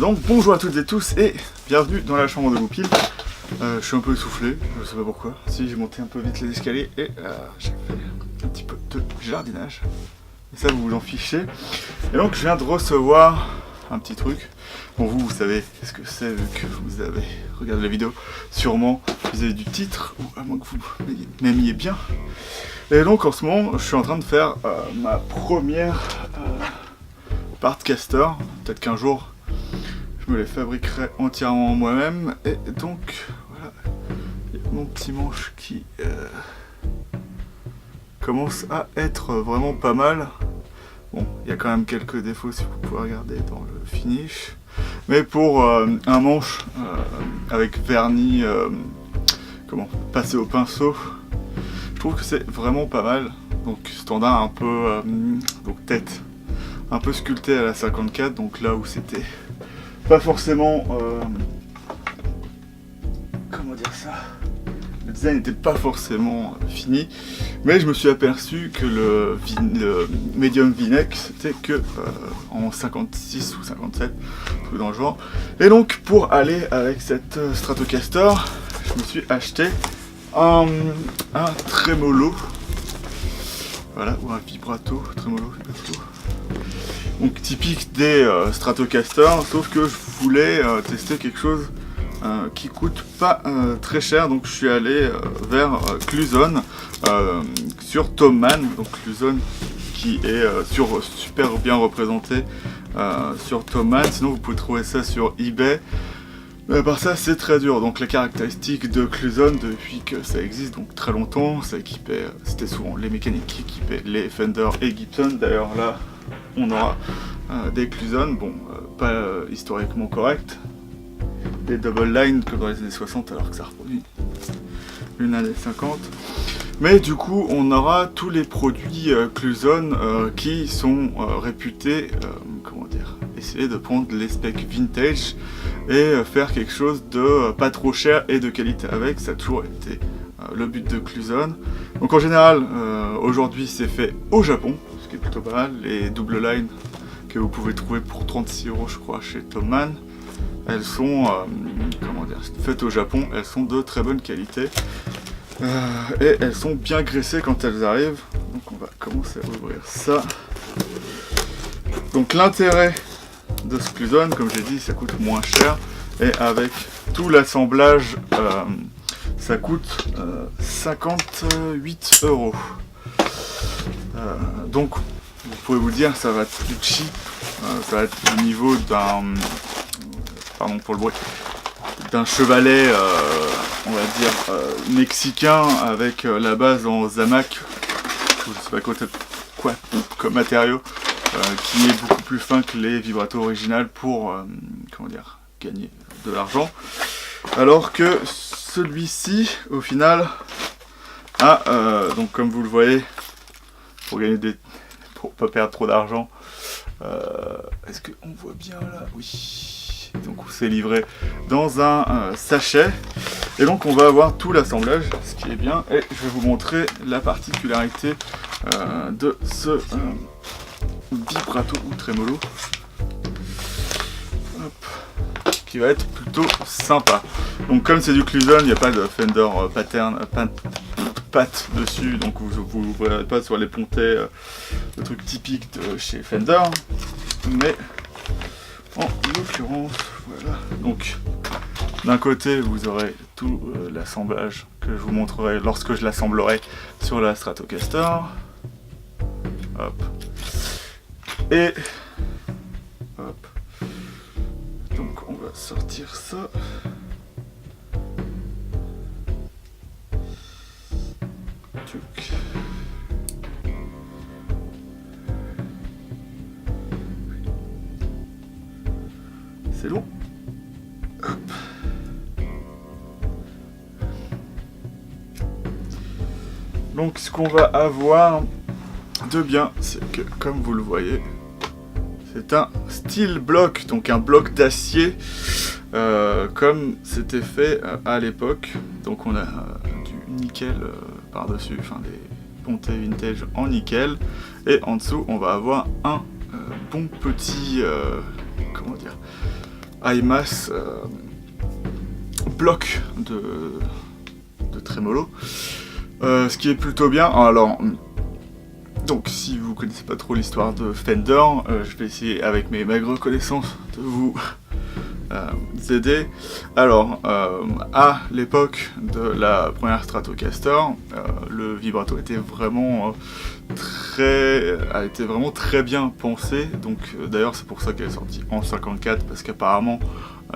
Donc bonjour à toutes et tous et bienvenue dans la chambre de Goupil. Je suis un peu essoufflé, je sais pas pourquoi. Si, j'ai monté un peu vite les escaliers et j'ai fait un petit peu de jardinage. Et ça, vous vous en fichez. Et donc je viens de recevoir un petit truc. Bon, vous savez ce que c'est vu que vous avez regardé la vidéo. Sûrement, vous avez du titre, ou à moins que vous m'aimiez bien. Et donc en ce moment, je suis en train de faire ma première Partcaster. Peut-être qu'un jour, je me les fabriquerai entièrement moi-même. Et donc, voilà, il y a mon petit manche qui commence à être vraiment pas mal. Bon, il y a quand même quelques défauts si vous pouvez regarder dans le finish. Mais pour un manche avec vernis, passé au pinceau, je trouve que c'est vraiment pas mal. Donc standard un peu, donc tête un peu sculptée à la 54, donc là où c'était pas forcément, comment dire ça, le design n'était pas forcément fini, mais je me suis aperçu que le medium V-neck c'était que en 56 ou 57, tout dans le genre. Et donc pour aller avec cette Stratocaster, je me suis acheté un trémolo, voilà, ou un vibrato, trémolo, vibrato. Donc typique des Stratocaster, sauf que je voulais tester quelque chose qui coûte pas très cher, donc je suis allé vers Cluson sur Thomann, donc Cluson qui est super bien représenté sur Thomann. Sinon vous pouvez trouver ça sur eBay, mais à part ça c'est très dur. Donc la caractéristique de Cluson depuis que ça existe donc très longtemps, ça équipait, c'était souvent les mécaniques qui équipaient les Fender et Gibson. D'ailleurs là on aura des Cluson, bon pas historiquement correct, des double line comme dans les années 60 alors que ça reproduit une année 50. Mais du coup on aura tous les produits Cluson qui sont réputés, comment dire, essayer de prendre les specs vintage et faire quelque chose de pas trop cher et de qualité avec. Ça a toujours été le but de Cluson. Donc en général aujourd'hui c'est fait au Japon, ce qui est plutôt pas mal. Les double line que vous pouvez trouver pour 36 € je crois chez Thomann, elles sont comment dire, faites au Japon, elles sont de très bonne qualité et elles sont bien graissées quand elles arrivent. Donc on va commencer à ouvrir ça. Donc l'intérêt de ce Cluson, comme j'ai dit, ça coûte moins cher et avec tout l'assemblage ça coûte 58 €. Donc vous pouvez vous dire ça va être plus cheap, ça va être au niveau d'un, pardon pour le bruit, d'un chevalet on va dire mexicain avec la base en Zamac, je sais pas quoi comme matériau, qui est beaucoup plus fin que les vibratos originales pour comment dire, gagner de l'argent, alors que celui-ci au final a donc comme vous le voyez, pour gagner pour pas perdre trop d'argent, est-ce qu'on voit bien là? Oui, donc c'est livré dans un sachet et donc on va avoir tout l'assemblage, ce qui est bien, et je vais vous montrer la particularité de ce vibrato ou trémolo, qui va être plutôt sympa. Donc comme c'est du Cluson, il n'y a pas de Fender pattern patte dessus, donc vous ne verrez pas sur les pontets le truc typique de chez Fender, mais en l'occurrence voilà. Donc d'un côté vous aurez tout l'assemblage que je vous montrerai lorsque je l'assemblerai sur la Stratocaster. Hop. Et hop. Donc on va sortir ça. C'est long. Hop. Donc ce qu'on va avoir de bien, c'est que comme vous le voyez, c'est un steel block, donc un bloc d'acier comme c'était fait à l'époque. Donc on a du nickel par-dessus, enfin des pontets vintage en nickel, et en dessous on va avoir un bon petit comment dire, IMAS bloc de trémolo, ce qui est plutôt bien. Alors, donc si vous connaissez pas trop l'histoire de Fender, je vais essayer avec mes maigres connaissances de vous aider. Alors, à l'époque de la première Stratocaster, le vibrato était vraiment a été vraiment très bien pensé. Donc d'ailleurs c'est pour ça qu'elle est sortie en 54, parce qu'apparemment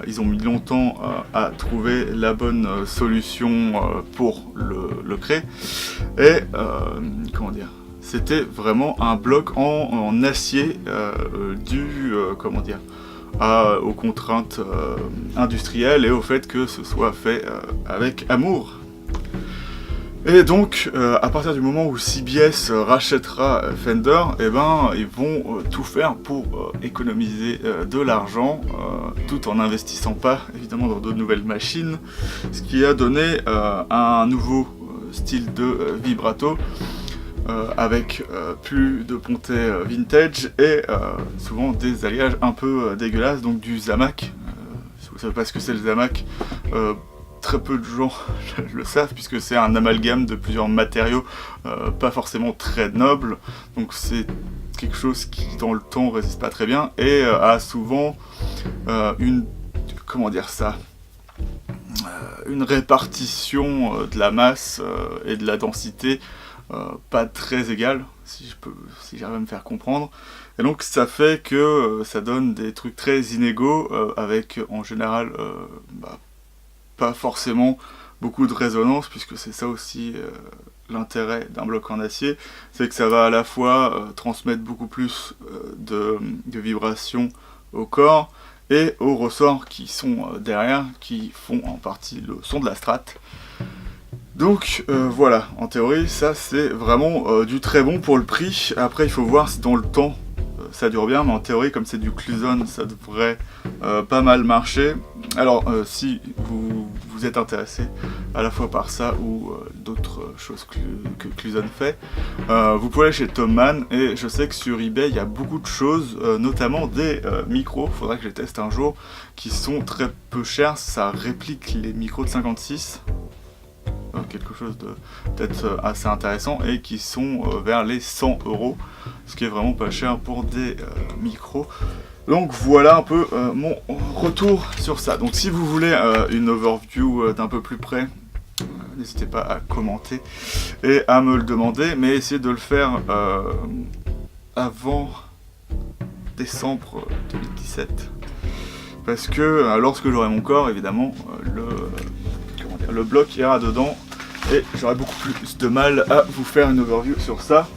ils ont mis longtemps à trouver la bonne solution pour le créer. Et comment dire, c'était vraiment un bloc en acier dû comment dire, aux contraintes industrielles et au fait que ce soit fait avec amour. Et donc, à partir du moment où CBS rachètera Fender, eh ben, ils vont tout faire pour économiser de l'argent, tout en n'investissant pas, évidemment, dans de nouvelles machines, ce qui a donné un nouveau style de vibrato, avec plus de pontets vintage et souvent des alliages un peu dégueulasses, donc du Zamac. Si vous ne savez pas ce que c'est le Zamac, très peu de gens le savent, puisque c'est un amalgame de plusieurs matériaux pas forcément très nobles, donc c'est quelque chose qui dans le temps résiste pas très bien et a souvent une, comment dire ça, une répartition de la masse et de la densité pas très égale, si j'arrive à me faire comprendre. Et donc ça fait que ça donne des trucs très inégaux, avec en général pas forcément beaucoup de résonance, puisque c'est ça aussi l'intérêt d'un bloc en acier, c'est que ça va à la fois transmettre beaucoup plus de vibrations au corps et aux ressorts qui sont derrière, qui font en partie le son de la Strat. Donc voilà, en théorie ça c'est vraiment du très bon pour le prix. Après il faut voir si dans le temps ça dure bien, mais en théorie comme c'est du Cluson ça devrait pas mal marcher. Alors si vous êtes intéressé à la fois par ça ou d'autres choses que Cluson fait, vous pouvez aller chez Thomann, et je sais que sur eBay il y a beaucoup de choses, notamment des micros, faudrait que je les teste un jour, qui sont très peu chers, ça réplique les micros de 56. Quelque chose de peut-être assez intéressant, et qui sont vers les 100 €, ce qui est vraiment pas cher pour des micros. Donc voilà un peu mon retour sur ça. Donc si vous voulez une overview d'un peu plus près, n'hésitez pas à commenter et à me le demander, mais essayez de le faire avant décembre 2017, parce que lorsque j'aurai mon corps, évidemment, le bloc ira dedans et j'aurai beaucoup plus de mal à vous faire une overview sur ça.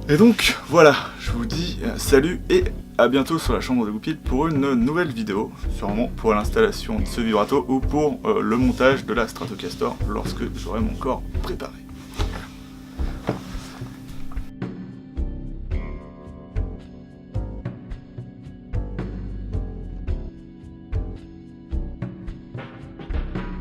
Et donc voilà, je vous dis salut et à bientôt sur la chambre de Goupil pour une nouvelle vidéo, sûrement pour l'installation de ce vibrato ou pour le montage de la Stratocaster lorsque j'aurai mon corps préparé.